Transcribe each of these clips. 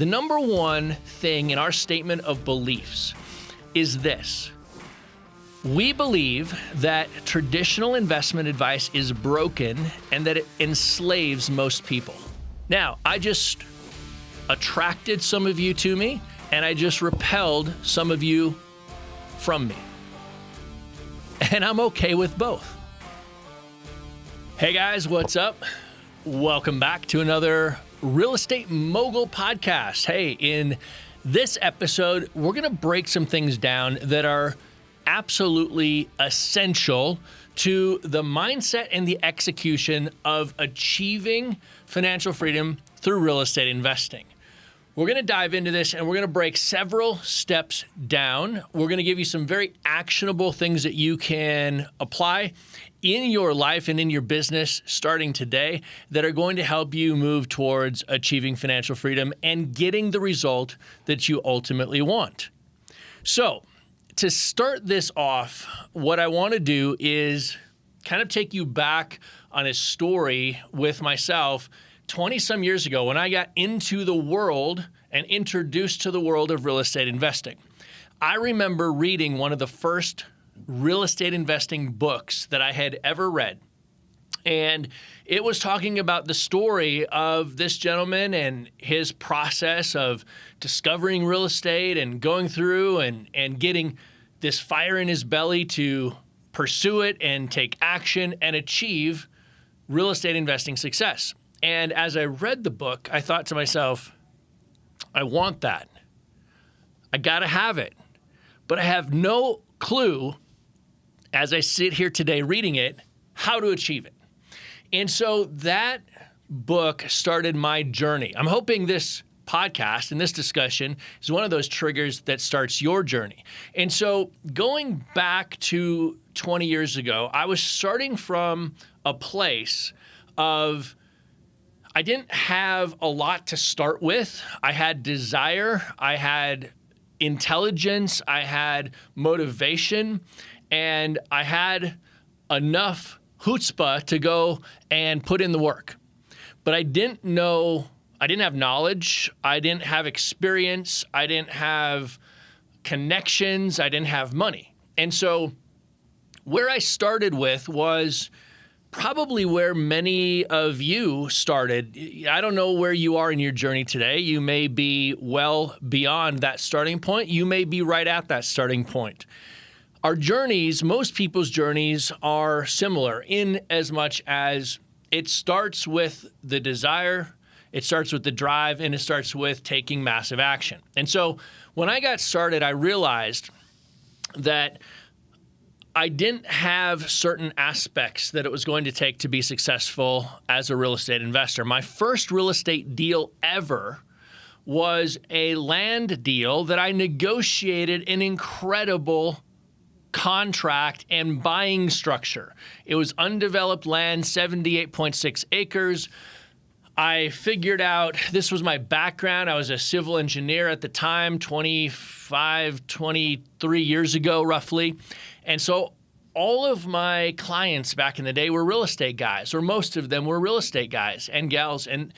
The number one thing in our statement of beliefs is this. We believe that traditional investment advice is broken and that it enslaves most people. Now, I just attracted some of you to me, and I just repelled some of you from me. And I'm okay with both. Hey guys, what's up? Welcome back to another Real Estate Mogul podcast. Hey, in this episode, we're going to break some things down that are absolutely essential to the mindset and the execution of achieving financial freedom through real estate investing. We're going to dive into this and we're going to break several steps down. We're going to give you some very actionable things that you can apply in your life and in your business starting today that are going to help you move towards achieving financial freedom and getting the result that you ultimately want. So, to start this off, what I want to do is kind of take you back on a story with myself 20-some years ago when I got into the world and introduced to the world of real estate investing. I remember reading one of the first real estate investing books that I had ever read. And it was talking about the story of this gentleman and his process of discovering real estate and going through and getting this fire in his belly to pursue it and take action and achieve real estate investing success. And as I read the book, I thought to myself, I want that. I got to have it. But I have no clue, as I sit here today reading it, how to achieve it. And so that book started my journey. I'm hoping this podcast and this discussion is one of those triggers that starts your journey. And so going back to 20 years ago, I was starting from a place of I didn't have a lot to start with. I had desire, I had intelligence, I had motivation, and I had enough chutzpah to go and put in the work. But I didn't have knowledge, I didn't have experience, I didn't have connections, I didn't have money. And so where I started with was probably where many of you started. I don't know where you are in your journey today. You may be well beyond that starting point. You may be right at that starting point. Our journeys, most people's journeys are similar in as much as it starts with the desire, it starts with the drive, and it starts with taking massive action. And so when I got started, I realized that I didn't have certain aspects that it was going to take to be successful as a real estate investor. My first real estate deal ever was a land deal that I negotiated an incredible contract and buying structure. It was undeveloped land, 78.6 acres. I figured out, this was my background. I was a civil engineer at the time, 23 years ago, roughly. And so all of my clients back in the day were real estate guys, or most of them were real estate guys and gals. And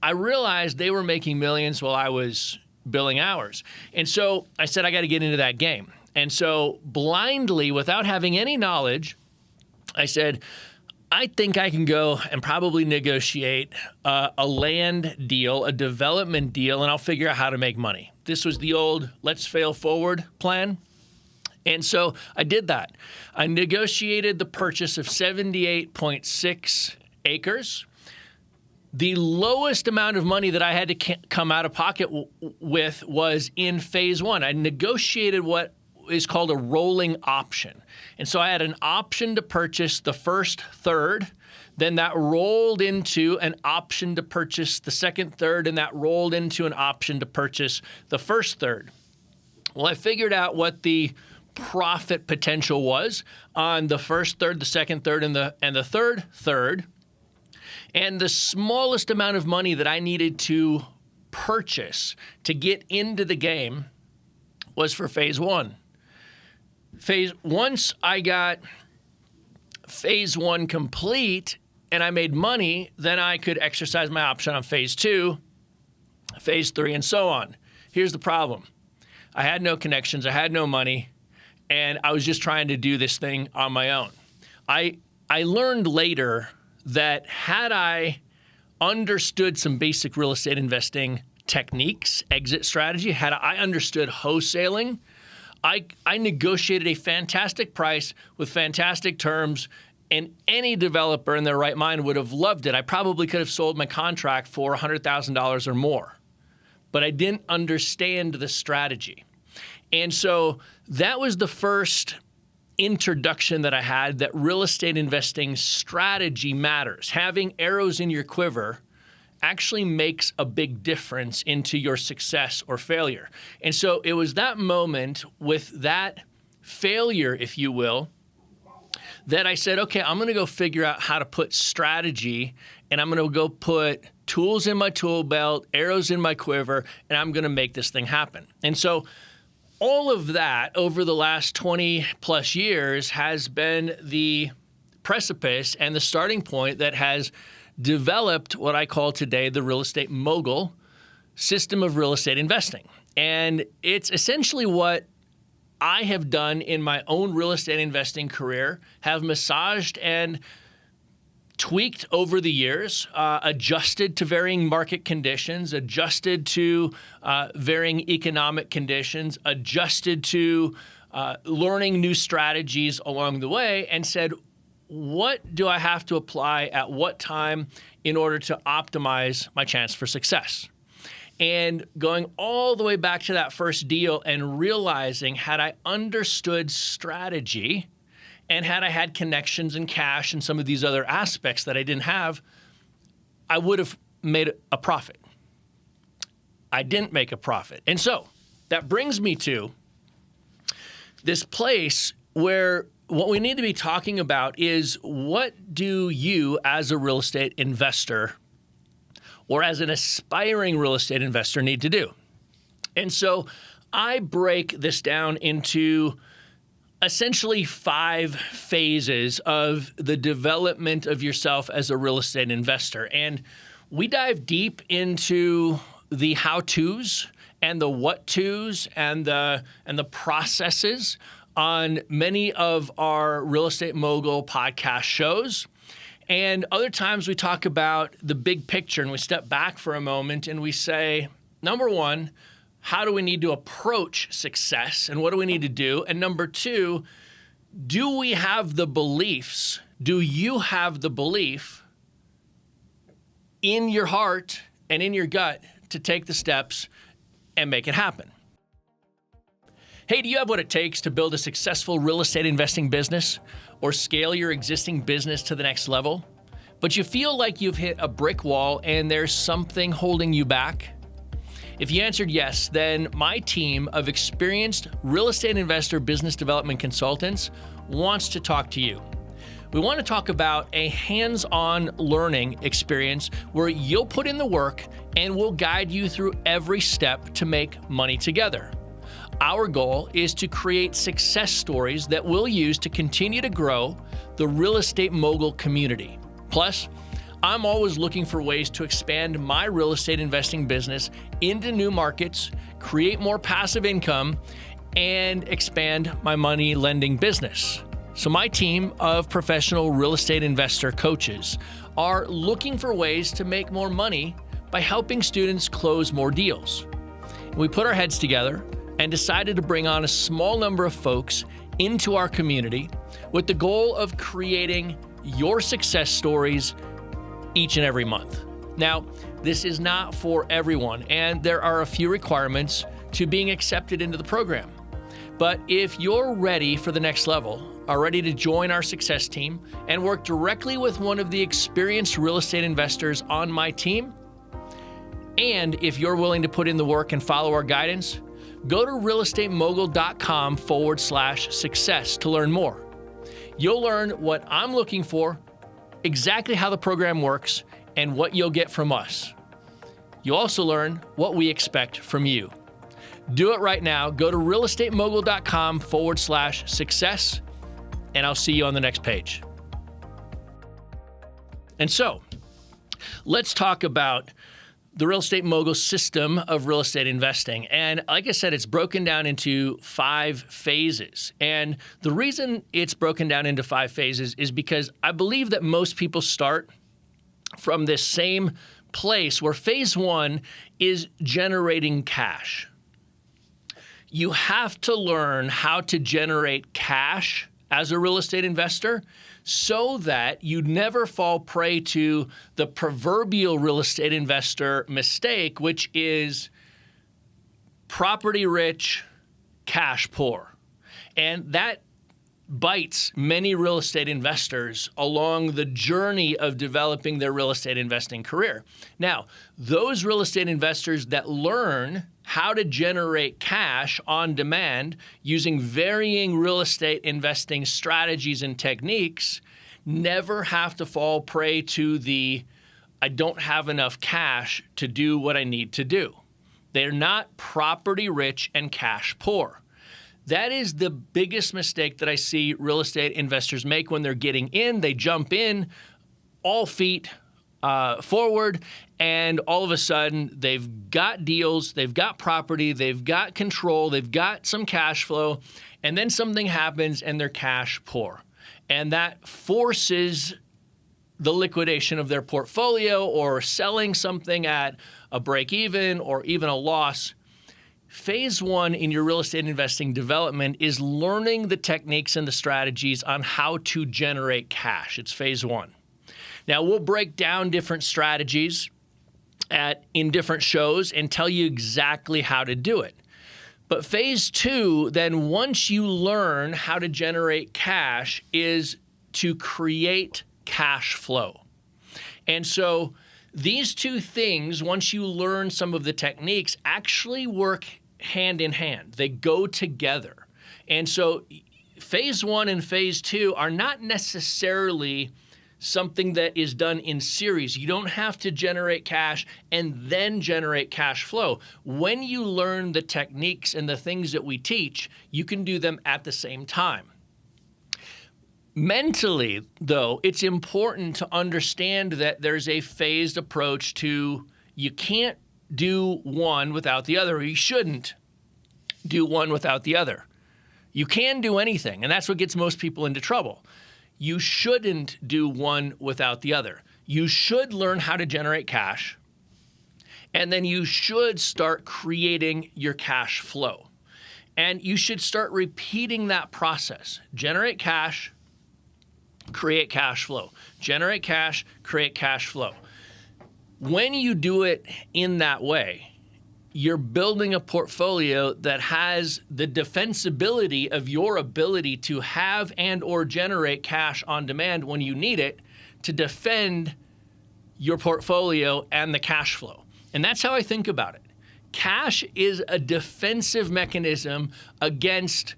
I realized they were making millions while I was billing hours. And so I said, I got to get into that game. And so blindly, without having any knowledge, I said, I think I can go and probably negotiate a land deal, a development deal, and I'll figure out how to make money. This was the old let's fail forward plan. And so I did that. I negotiated the purchase of 78.6 acres. The lowest amount of money that I had to come out of pocket with was in phase one. I negotiated what is called a rolling option. And so I had an option to purchase the first third, then that rolled into an option to purchase the second third, and that rolled into an option to purchase the first third. Well, I figured out what the profit potential was on the first third, the second third, and the third third. And the smallest amount of money that I needed to purchase to get into the game was for phase one. Once I got phase one complete and I made money, then I could exercise my option on phase two phase 3, and so on. Here's the problem. I had no connections, I had no money, and I was just trying to do this thing on my own. I learned later that had I understood some basic real estate investing techniques, exit strategy, had I understood wholesaling, I negotiated a fantastic price with fantastic terms, and any developer in their right mind would have loved it. I probably could have sold my contract for $100,000 or more, but I didn't understand the strategy. And so that was the first introduction that I had, that real estate investing strategy matters. Having arrows in your quiver actually makes a big difference into your success or failure. And so it was that moment with that failure, if you will, that I said, okay, I'm going to go figure out how to put strategy, and I'm going to go put tools in my tool belt, arrows in my quiver, and I'm going to make this thing happen. And so all of that over the last 20 plus years has been the precipice and the starting point that has developed what I call today the real estate mogul system of real estate investing. And it's essentially what I have done in my own real estate investing career, have massaged and tweaked over the years, adjusted to varying market conditions, adjusted to varying economic conditions, adjusted to learning new strategies along the way, and said, what do I have to apply at what time in order to optimize my chance for success? And going all the way back to that first deal and realizing, had I understood strategy and had I had connections and cash and some of these other aspects that I didn't have, I would have made a profit. I didn't make a profit. And so that brings me to this place where what we need to be talking about is, what do you as a real estate investor or as an aspiring real estate investor need to do? And so I break this down into essentially 5 phases of the development of yourself as a real estate investor. And we dive deep into the how-tos and the what-tos and the processes on many of our Real Estate Mogul podcast shows. And other times we talk about the big picture and we step back for a moment and we say, number 1, how do we need to approach success and what do we need to do? And number 2, do we have the beliefs? Do you have the belief in your heart and in your gut to take the steps and make it happen? Hey, do you have what it takes to build a successful real estate investing business or scale your existing business to the next level, but you feel like you've hit a brick wall and there's something holding you back? If you answered yes, then my team of experienced real estate investor business development consultants wants to talk to you. We want to talk about a hands-on learning experience where you'll put in the work and we'll guide you through every step to make money together. Our goal is to create success stories that we'll use to continue to grow the real estate mogul community. Plus, I'm always looking for ways to expand my real estate investing business into new markets, create more passive income, and expand my money lending business. So my team of professional real estate investor coaches are looking for ways to make more money by helping students close more deals. We put our heads together and decided to bring on a small number of folks into our community with the goal of creating your success stories each and every month. Now, this is not for everyone, and there are a few requirements to being accepted into the program. But if you're ready for the next level, are ready to join our success team and work directly with one of the experienced real estate investors on my team, and if you're willing to put in the work and follow our guidance, go to realestatemogul.com/success to learn more. You'll learn what I'm looking for, exactly how the program works, and what you'll get from us. You'll also learn what we expect from you. Do it right now. Go to realestatemogul.com/success, and I'll see you on the next page. And so, let's talk about the real estate mogul system of real estate investing. And like I said, it's broken down into 5 phases. And the reason it's broken down into 5 phases is because I believe that most people start from this same place where phase 1 is generating cash. You have to learn how to generate cash as a real estate investor so that you never fall prey to the proverbial real estate investor mistake, which is property rich, cash poor. And that bites many real estate investors along the journey of developing their real estate investing career. Now, those real estate investors that learn how to generate cash on demand using varying real estate investing strategies and techniques never have to fall prey to the I don't have enough cash to do what I need to do. They're not property rich and cash poor. That is the biggest mistake that I see real estate investors make when they're getting in. They jump in all feet forward, and all of a sudden they've got deals, they've got property, they've got control, they've got some cash flow, and then something happens and they're cash poor. And that forces the liquidation of their portfolio or selling something at a break even or even a loss. Phase 1 in your real estate investing development is learning the techniques and the strategies on how to generate cash. It's phase 1. Now, we'll break down different strategies in different shows and tell you exactly how to do it. But phase 2, then once you learn how to generate cash, is to create cash flow. And so these 2 things, once you learn some of the techniques, actually work hand in hand. They go together. And so phase 1 and phase 2 are not necessarily something that is done in series. You don't have to generate cash and then generate cash flow. When you learn the techniques and the things that we teach, you can do them at the same time. Mentally, though, it's important to understand that there's a phased approach to you can't do one without the other, or you shouldn't do one without the other. You can do anything, and that's what gets most people into trouble. You shouldn't do one without the other. You should learn how to generate cash, and then you should start creating your cash flow. And you should start repeating that process. Generate cash, create cash flow. Generate cash, create cash flow. When you do it in that way, you're building a portfolio that has the defensibility of your ability to have and or generate cash on demand when you need it to defend your portfolio and the cash flow. And that's how I think about it. Cash is a defensive mechanism against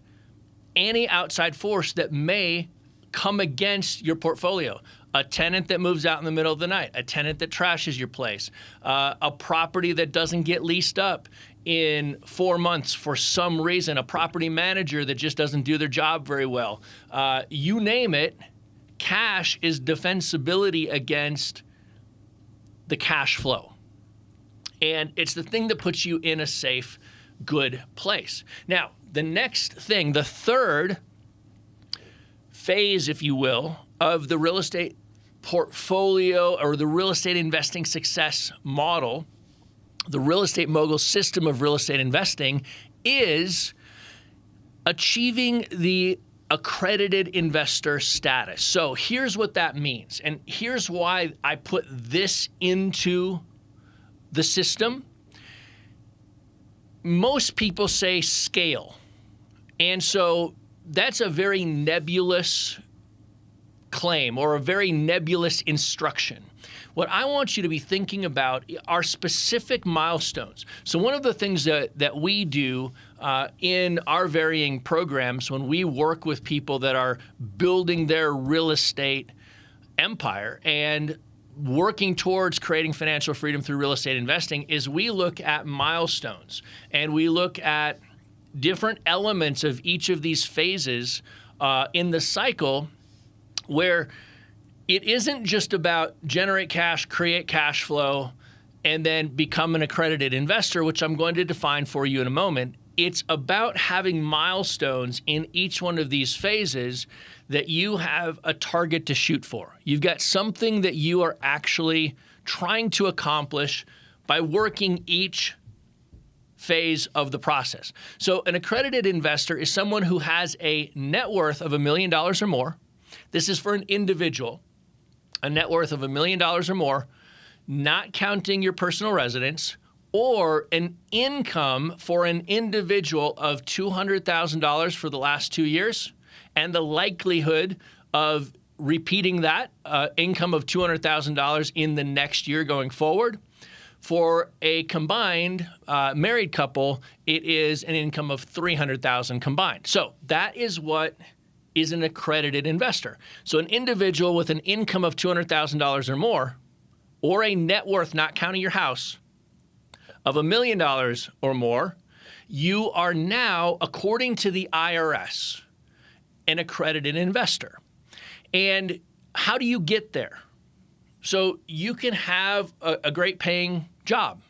any outside force that may come against your portfolio. A tenant that moves out in the middle of the night, a tenant that trashes your place, a property that doesn't get leased up in 4 months for some reason, a property manager that just doesn't do their job very well. You name it, cash is defensibility against the cash flow. And it's the thing that puts you in a safe, good place. Now, the next thing, the third phase, if you will, of the real estate portfolio or the real estate investing success model, the real estate mogul system of real estate investing, is achieving the accredited investor status. So here's what that means. And here's why I put this into the system. Most people say scale. And so that's a very nebulous claim or a very nebulous instruction. What I want you to be thinking about are specific milestones. So one of the things that we do in our varying programs when we work with people that are building their real estate empire and working towards creating financial freedom through real estate investing is we look at milestones and we look at different elements of each of these phases in the cycle where it isn't just about generate cash, create cash flow, and then become an accredited investor, which I'm going to define for you in a moment. It's about having milestones in each one of these phases that you have a target to shoot for. You've got something that you are actually trying to accomplish by working each phase of the process. So an accredited investor is someone who has a net worth of $1 million or more. This is for an individual, a net worth of $1 million or more, not counting your personal residence, or an income for an individual of $200,000 for the last 2 years, and the likelihood of repeating that income of $200,000 in the next year going forward. For a combined married couple, it is an income of $300,000 combined. So that is what is an accredited investor. So an individual with an income of $200,000 or more, or a net worth, not counting your house, of $1 million or more, you are now, according to the IRS, an accredited investor. And how do you get there? So you can have a great paying job.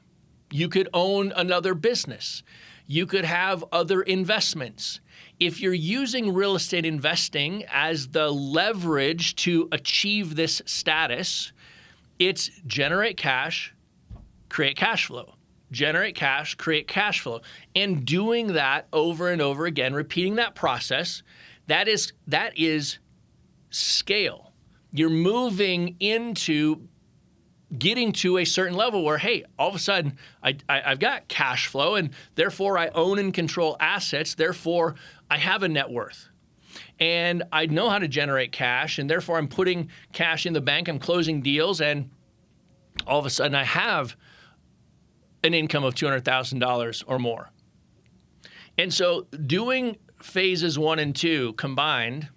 You could own another business. You could have other investments. If you're using real estate investing as the leverage to achieve this status, it's generate cash, create cash flow. Generate cash, create cash flow. And doing that over and over again, repeating that process, that is scale. You're moving into getting to a certain level where, hey, all of a sudden I've got cash flow, and therefore I own and control assets. Therefore, I have a net worth. And I know how to generate cash, and therefore I'm putting cash in the bank. I'm closing deals, and all of a sudden I have an income of $200,000 or more. And so doing phases 1 and 2 combined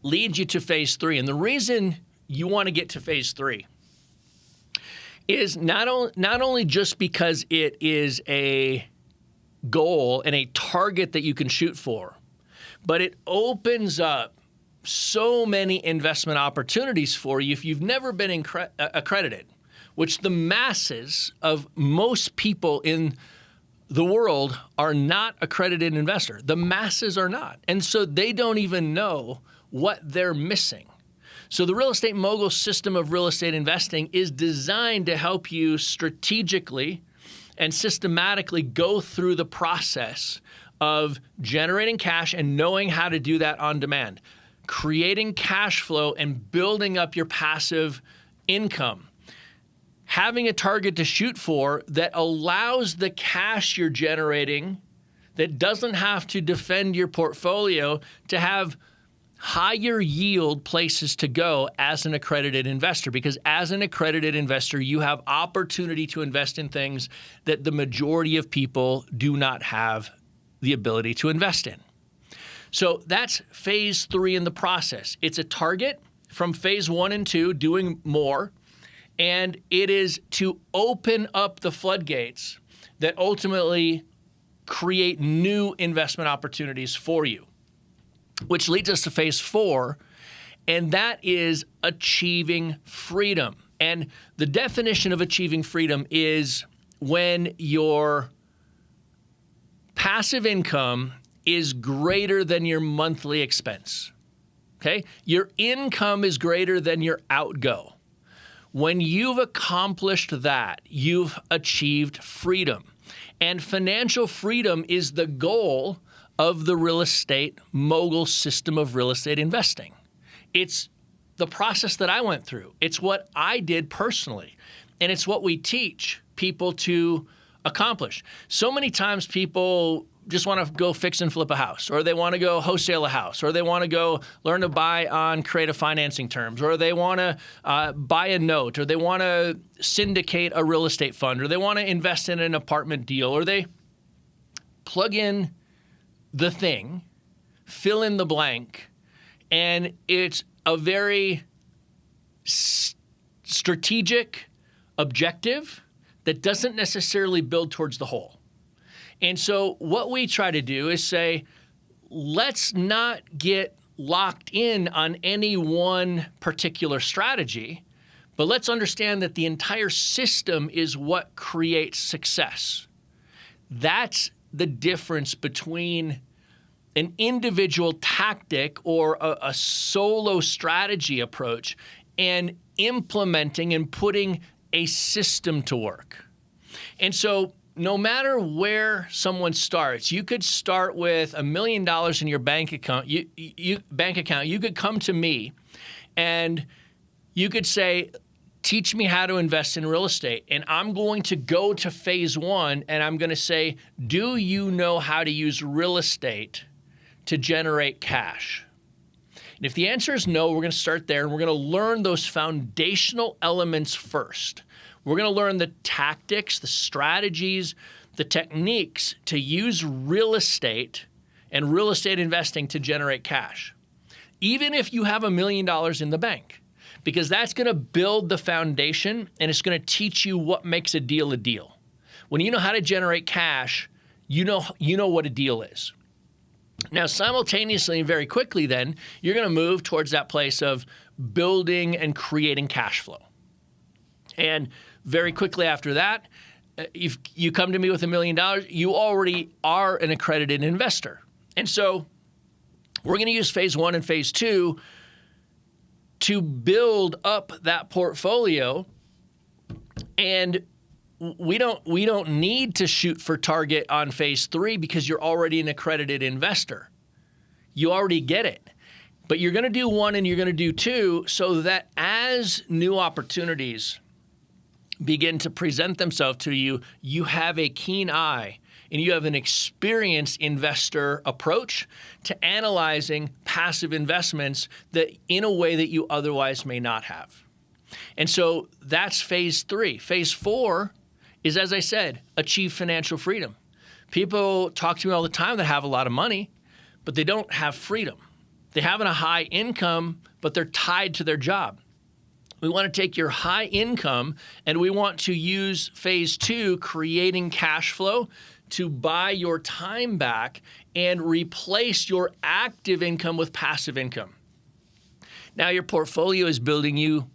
leads you to phase 3. And the reason you want to get to phase 3 is not only just because it is a goal and a target that you can shoot for, but it opens up so many investment opportunities for you if you've never been accredited, which the masses of most people in the world are not accredited investor. The masses are not. And so they don't even know what they're missing. So the real estate mogul system of real estate investing is designed to help you strategically and systematically go through the process of generating cash and knowing how to do that on demand, creating cash flow and building up your passive income, having a target to shoot for that allows the cash you're generating, that doesn't have to defend your portfolio, to have higher yield places to go as an accredited investor. Because as an accredited investor, you have opportunity to invest in things that the majority of people do not have the ability to invest in. So that's phase 3 in the process. It's a target from phase 1 and 2, doing more. And it is to open up the floodgates that ultimately create new investment opportunities for you, which leads us to phase 4, and that is achieving freedom. And the definition of achieving freedom is when your passive income is greater than your monthly expense, okay? Your income is greater than your outgo. When you've accomplished that, you've achieved freedom. And financial freedom is the goal of the real estate mogul system of real estate investing. It's the process that I went through. It's what I did personally. And it's what we teach people to accomplish. So many times people just want to go fix and flip a house, or they want to go wholesale a house, or they want to go learn to buy on creative financing terms, or they want to buy a note, or they want to syndicate a real estate fund, or they want to invest in an apartment deal, or they plug in the thing, fill in the blank, and it's a very strategic objective that doesn't necessarily build towards the whole. And so what we try to do is say, let's not get locked in on any one particular strategy, But let's understand that the entire system is what creates success. That's the difference between an individual tactic or a solo strategy approach and implementing and putting a system to work. And so no matter where someone starts, you could start with $1 million in your bank account. You could come to me and you could say, teach me how to invest in real estate. And I'm going to go to phase one and I'm going to say, do you know how to use real estate to generate cash? And if the answer is no, we're going to start there and we're going to learn those foundational elements first. We're going to learn the tactics, the strategies, the techniques to use real estate and real estate investing to generate cash, even if you have $1 million in the bank, because that's going to build the foundation and it's going to teach you what makes a deal a deal. When you know how to generate cash, you know what a deal is. Now, simultaneously and very quickly then, you're going to move towards that place of building and creating cash flow. And very quickly after that, if you come to me with $1 million, you already are an accredited investor. And so we're going to use phase one and phase two to build up that portfolio. And we don't need to shoot for target on phase three because you're already an accredited investor. You already get it. But you're going to do one and you're going to do two so that as new opportunities begin to present themselves to you, you have a keen eye and you have an experienced investor approach to analyzing passive investments that in a way that you otherwise may not have. And so that's phase three. Phase four is, as I said, achieve financial freedom. People talk to me all the time that have a lot of money, but they don't have freedom. They have a high income, but they're tied to their job. We want to take your high income and we want to use phase two, creating cash flow, to buy your time back and replace your active income with passive income. Now your portfolio is building you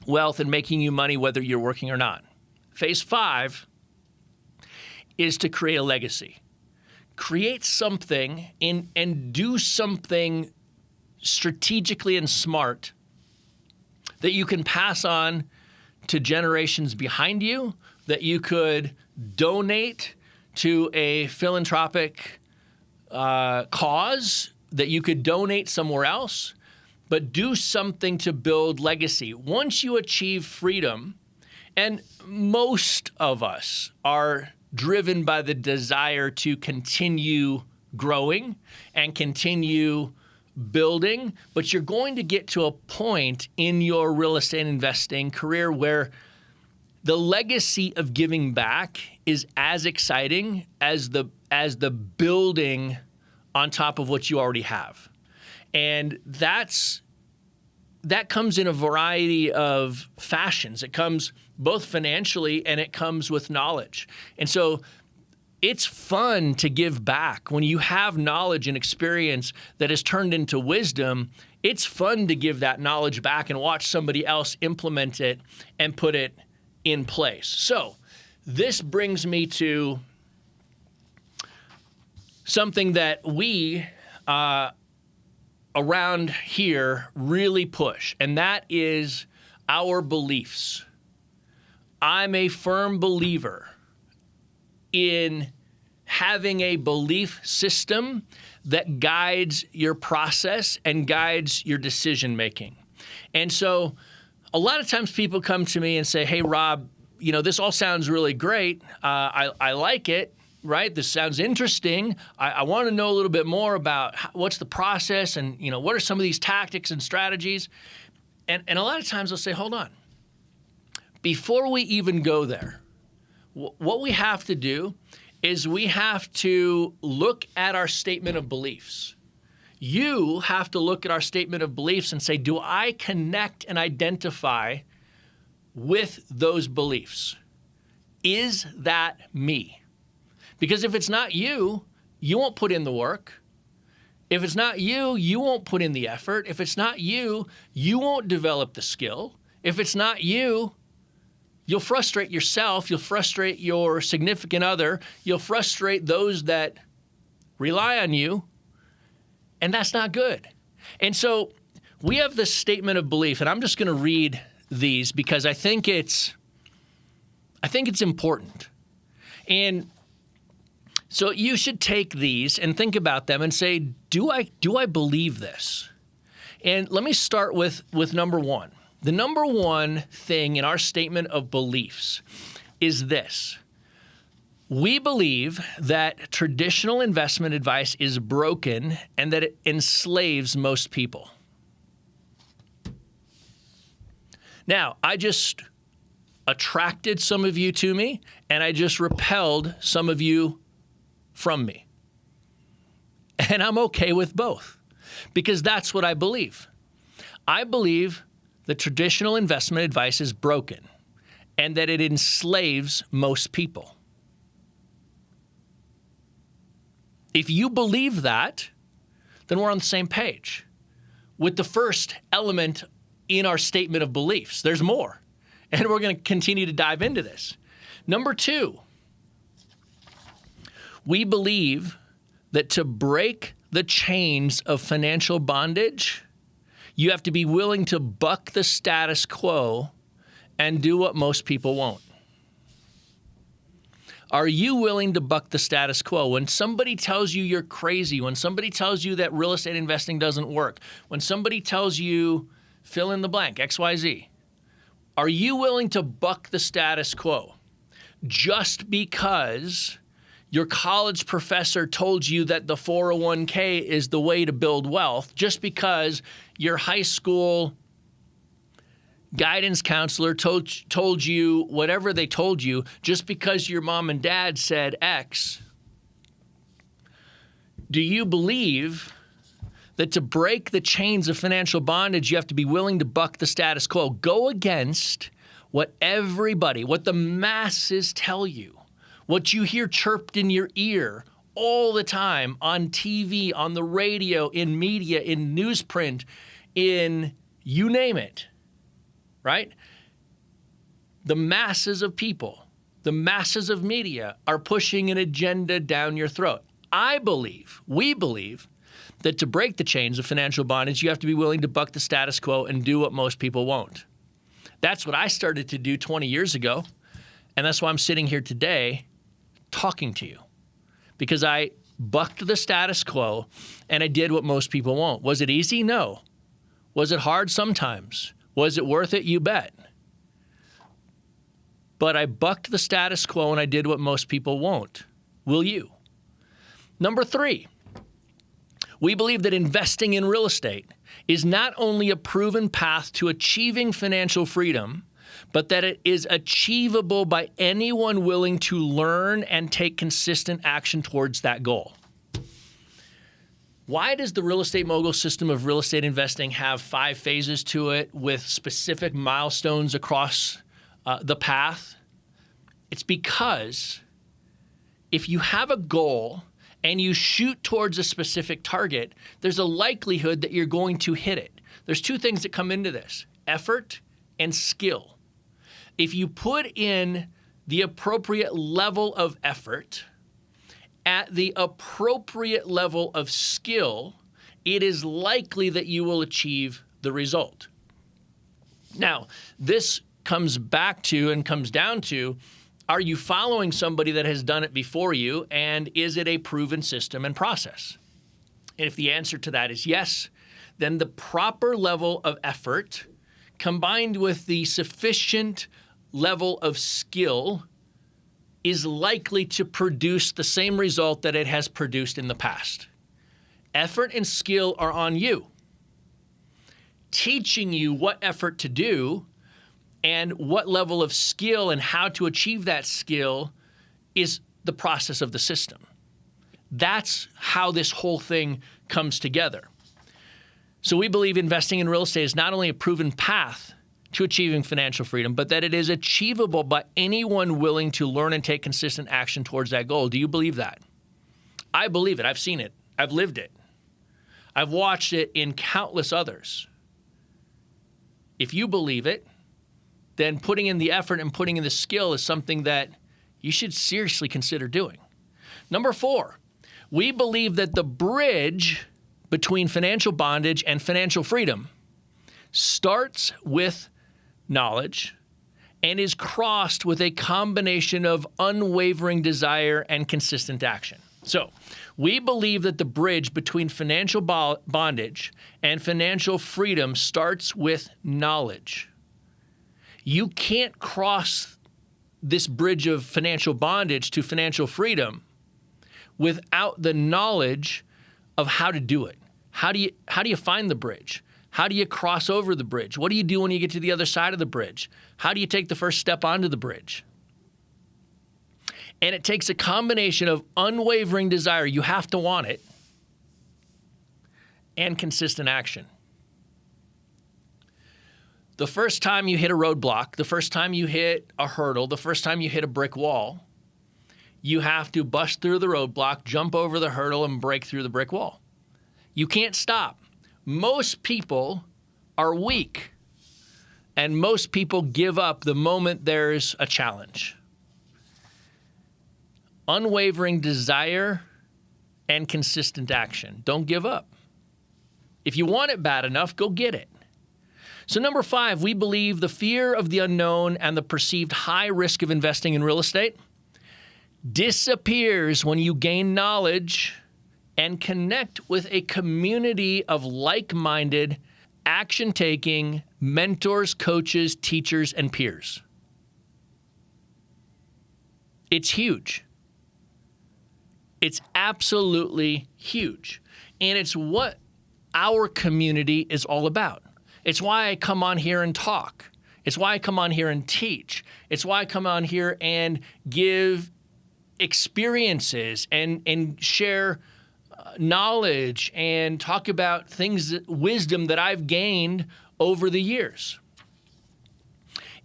wealth and making you money whether you're working or not. Phase five is to create a legacy. Create something and do something strategically and smart that you can pass on to generations behind you, that you could donate to a philanthropic cause, that you could donate somewhere else, but do something to build legacy. Once you achieve freedom, and most of us are driven by the desire to continue growing and continue building, but you're going to get to a point in your real estate investing career where the legacy of giving back is as exciting as the building on top of what you already have. And that comes in a variety of fashions. It comes both financially and it comes with knowledge. And so it's fun to give back. When you have knowledge and experience that is turned into wisdom, it's fun to give that knowledge back and watch somebody else implement it and put it in place. So this brings me to something that we around here really push, and that is our beliefs. I'm a firm believer in having a belief system that guides your process and guides your decision making. And so a lot of times people come to me and say, hey, Rob, this all sounds really great. I like it, right? This sounds interesting. I want to know a little bit more about what's the process and, what are some of these tactics and strategies? And a lot of times they'll say, hold on. Before we even go there, what we have to do is we have to look at our statement of beliefs. You have to look at our statement of beliefs and say, do I connect and identify with those beliefs? Is that me? Because if it's not you, you won't put in the work. If it's not you, you won't put in the effort. If it's not you, you won't develop the skill. If it's not you, you'll frustrate yourself, you'll frustrate your significant other, you'll frustrate those that rely on you, and that's not good. And so we have this statement of belief, and I'm just going to read these because I think it's important. And so you should take these and think about them and say, do I believe this? And let me start with number one. The number one thing in our statement of beliefs is this. We believe that traditional investment advice is broken and that it enslaves most people. Now, I just attracted some of you to me, and I just repelled some of you from me. And I'm okay with both because that's what I believe. I believe that traditional investment advice is broken and that it enslaves most people. If you believe that, then we're on the same page with the first element in our statement of beliefs. There's more, and we're going to continue to dive into this. Number two, we believe that to break the chains of financial bondage, you have to be willing to buck the status quo and do what most people won't. Are you willing to buck the status quo? When somebody tells you you're crazy, when somebody tells you that real estate investing doesn't work, when somebody tells you fill in the blank, XYZ, are you willing to buck the status quo just because your college professor told you that the 401k is the way to build wealth, just because your high school guidance counselor told you whatever they told you, just because your mom and dad said X? Do you believe that to break the chains of financial bondage, you have to be willing to buck the status quo, go against what the masses tell you, what you hear chirped in your ear all the time on TV, on the radio, in media, in newsprint, in you name it, right? The masses of people, the masses of media are pushing an agenda down your throat. We believe that to break the chains of financial bondage, you have to be willing to buck the status quo and do what most people won't. That's what I started to do 20 years ago, and that's why I'm sitting here today talking to you, because I bucked the status quo and I did what most people won't. Was it easy? No. Was it hard? Sometimes. Was it worth it? You bet. But I bucked the status quo and I did what most people won't. Will you? Number three, we believe that investing in real estate is not only a proven path to achieving financial freedom, but that it is achievable by anyone willing to learn and take consistent action towards that goal. Why does the real estate mogul system of real estate investing have 5 phases to it with specific milestones across the path? It's because if you have a goal and you shoot towards a specific target, there's a likelihood that you're going to hit it. There's 2 things that come into this: effort and skill. If you put in the appropriate level of effort at the appropriate level of skill, it is likely that you will achieve the result. Now, this comes back to and comes down to, are you following somebody that has done it before you, and is it a proven system and process? And if the answer to that is yes, then the proper level of effort combined with the sufficient level of skill is likely to produce the same result that it has produced in the past. Effort and skill are on you. Teaching you what effort to do and what level of skill and how to achieve that skill is the process of the system. That's how this whole thing comes together. So we believe investing in real estate is not only a proven path to achieving financial freedom, but that it is achievable by anyone willing to learn and take consistent action towards that goal. Do you believe that? I believe it. I've seen it. I've lived it. I've watched it in countless others. If you believe it, then putting in the effort and putting in the skill is something that you should seriously consider doing. Number 4, we believe that the bridge between financial bondage and financial freedom starts with knowledge and is crossed with a combination of unwavering desire and consistent action. So, we believe that the bridge between financial bondage and financial freedom starts with knowledge. You can't cross this bridge of financial bondage to financial freedom without the knowledge of how to do it. How do you find the bridge? How do you cross over the bridge? What do you do when you get to the other side of the bridge? How do you take the first step onto the bridge? And it takes a combination of unwavering desire, you have to want it, and consistent action. The first time you hit a roadblock, the first time you hit a hurdle, the first time you hit a brick wall, you have to bust through the roadblock, jump over the hurdle, and break through the brick wall. You can't stop. Most people are weak, and most people give up the moment there's a challenge. Unwavering desire and consistent action. Don't give up. If you want it bad enough, go get it. So number 5, we believe the fear of the unknown and the perceived high risk of investing in real estate disappears when you gain knowledge and connect with a community of like-minded, action-taking mentors, coaches, teachers, and peers. It's huge. It's absolutely huge. And it's what our community is all about. It's why I come on here and talk. It's why I come on here and teach. It's why I come on here and give experiences and share knowledge and talk about things, wisdom that I've gained over the years.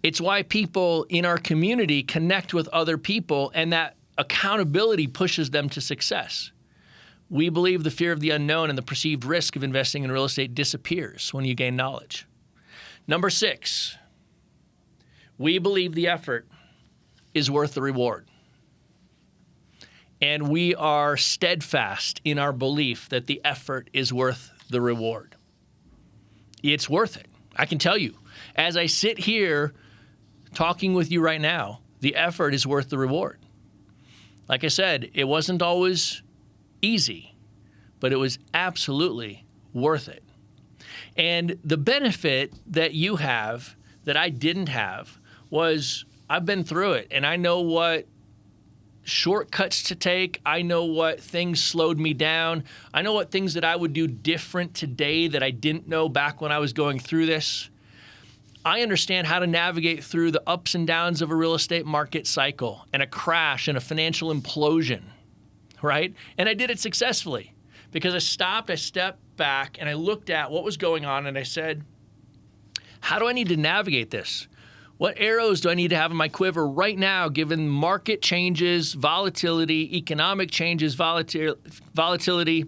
It's why people in our community connect with other people, and that accountability pushes them to success. We believe the fear of the unknown and the perceived risk of investing in real estate disappears when you gain knowledge. Number 6, we believe the effort is worth the reward. And we are steadfast in our belief that the effort is worth the reward. It's worth it. I can tell you, as I sit here talking with you right now, the effort is worth the reward. Like I said, it wasn't always easy, but it was absolutely worth it. And the benefit that you have that I didn't have was I've been through it, and I know what shortcuts to take. I know what things slowed me down. I know what things that I would do different today that I didn't know back when I was going through this. I understand how to navigate through the ups and downs of a real estate market cycle and a crash and a financial implosion, right? And I did it successfully because I stopped, I stepped back, and I looked at what was going on, and I said, how do I need to navigate this? What arrows do I need to have in my quiver right now, given market changes, volatility, economic changes, volatility,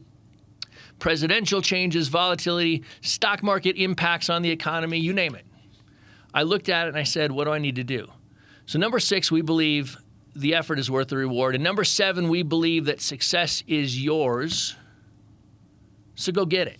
presidential changes, volatility, stock market impacts on the economy, you name it. I looked at it and I said, what do I need to do? So number 6, we believe the effort is worth the reward. And number 7, we believe that success is yours, so go get it.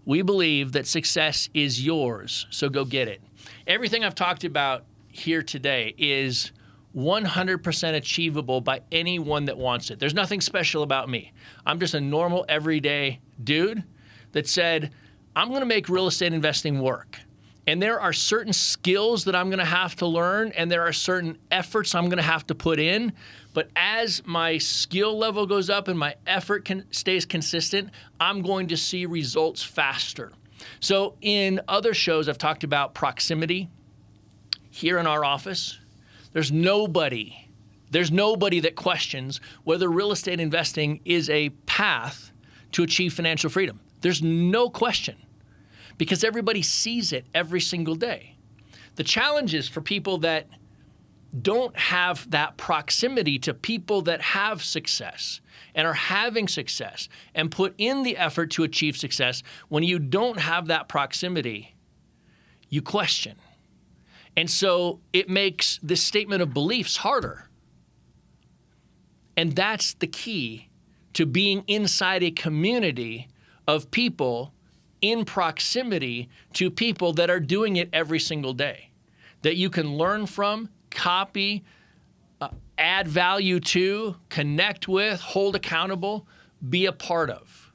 We believe that success is yours, so go get it. Everything I've talked about here today is 100% achievable by anyone that wants it. There's nothing special about me. I'm just a normal, everyday dude that said, I'm going to make real estate investing work. And there are certain skills that I'm going to have to learn, and there are certain efforts I'm going to have to put in. But as my skill level goes up and my effort stays consistent, I'm going to see results faster. So in other shows, I've talked about proximity. Here in our office, there's nobody that questions whether real estate investing is a path to achieve financial freedom. There's no question, because everybody sees it every single day. The challenge is for people that don't have that proximity to people that have success and are having success and put in the effort to achieve success. When you don't have that proximity, you question. And so it makes this statement of beliefs harder. And that's the key to being inside a community of people in proximity to people that are doing it every single day, that you can learn from, copy, add value to, connect with, hold accountable, be a part of.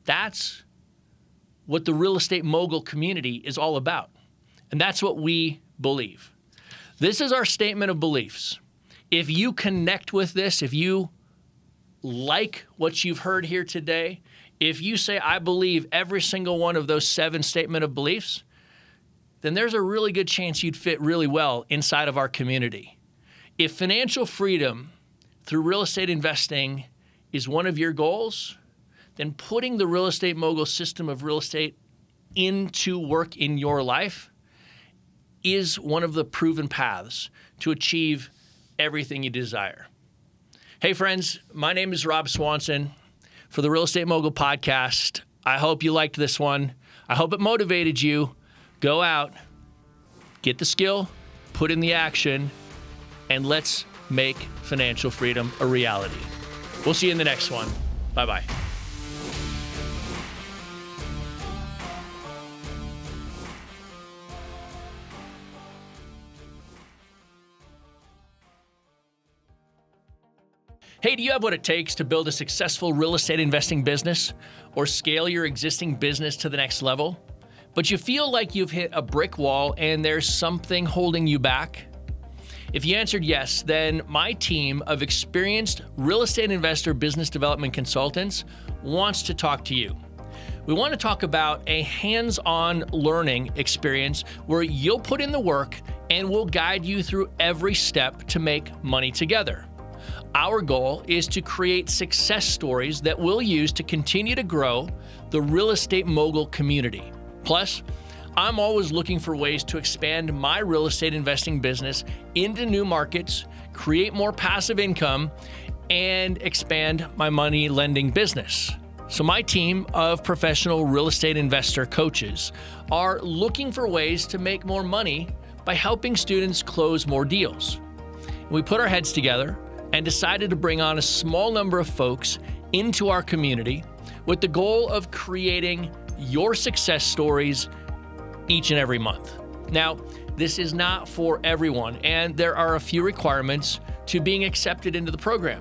That's what the real estate mogul community is all about. And that's what we believe. This is our statement of beliefs. If you connect with this, if you like what you've heard here today, if you say, I believe every single one of those 7 statement of beliefs, then there's a really good chance you'd fit really well inside of our community. If financial freedom through real estate investing is one of your goals, then putting the real estate mogul system of real estate into work in your life is one of the proven paths to achieve everything you desire. Hey friends, my name is Rob Swanson for the Real Estate Mogul Podcast. I hope you liked this one. I hope it motivated you. Go out, get the skill, put in the action, and let's make financial freedom a reality. We'll see you in the next one. Bye-bye. Hey, do you have what it takes to build a successful real estate investing business or scale your existing business to the next level, but you feel like you've hit a brick wall and there's something holding you back? If you answered yes, then my team of experienced real estate investor business development consultants wants to talk to you. We want to talk about a hands-on learning experience where you'll put in the work and we'll guide you through every step to make money together. Our goal is to create success stories that we'll use to continue to grow the real estate mogul community. Plus, I'm always looking for ways to expand my real estate investing business into new markets, create more passive income, and expand my money lending business. So my team of professional real estate investor coaches are looking for ways to make more money by helping students close more deals. We put our heads together and decided to bring on a small number of folks into our community with the goal of creating your success stories each and every month. Now, this is not for everyone, and there are a few requirements to being accepted into the program.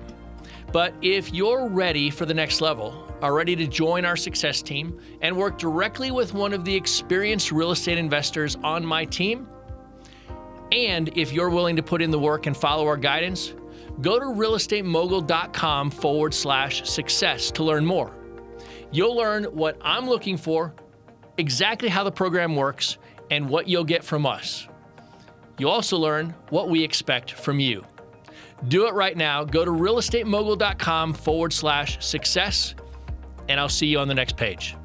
But if you're ready for the next level, are ready to join our success team and work directly with one of the experienced real estate investors on my team, and if you're willing to put in the work and follow our guidance, go to realestatemogul.com/success to learn more. You'll learn what I'm looking for, exactly how the program works, and what you'll get from us. You'll also learn what we expect from you. Do it right now. Go to realestatemogul.com/success, and I'll see you on the next page.